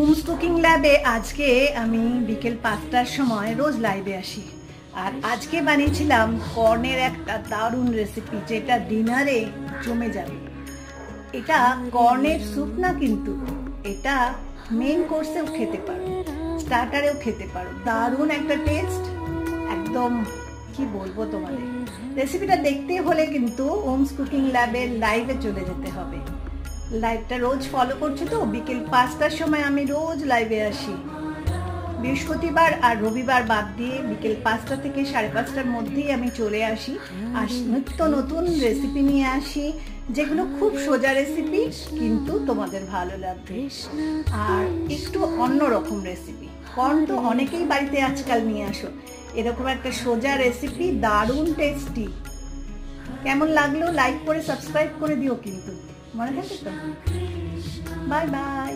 উমস cooking ল্যাবে আজকে আমি বিকেল 5টার সময় রোজ লাইভে আসি। আর আজকে বানিয়েছিলাম কর্নের একটা দারুণ রেসিপি, যেটা ডিনারে জমে যাবে। এটা কর্নের স্যুপ না, কিন্তু এটা মেইন কোর্সেও খেতে পারো, স্টার্টারেও খেতে পারো। দারুণ একটা টেস্ট, একদম কি বলবো তোমাদের। রেসিপিটা দেখতে হলে কিন্তু উমস কুকিং ল্যাবের লাইভে চলে যেতে হবে। লাইভটা রোজ ফলো করছো তো? বিকেল 5টার সময় আমি রোজ লাইভে আসি, বৃহস্পতিবার আর রবিবার বাদ দিয়ে বিকেল 5টা থেকে 5:30টার মধ্যেই আমি চলে আসি। আর নিত্য নতুন রেসিপি নিয়ে আসি, যেগুলো খুব সোজা রেসিপি, কিন্তু তোমাদের ভালো লাগবে। আর একটু অন্যরকম রেসিপি। কর্ন তো অনেকেই বাড়িতে আজকাল নিয়ে আসো, এরকম একটা সোজা রেসিপি, দারুণ টেস্টি। কেমন লাগলো লাইক করে সাবস্ক্রাইব করে দিও কিন্তু, মনে থাকে তো? Bye bye.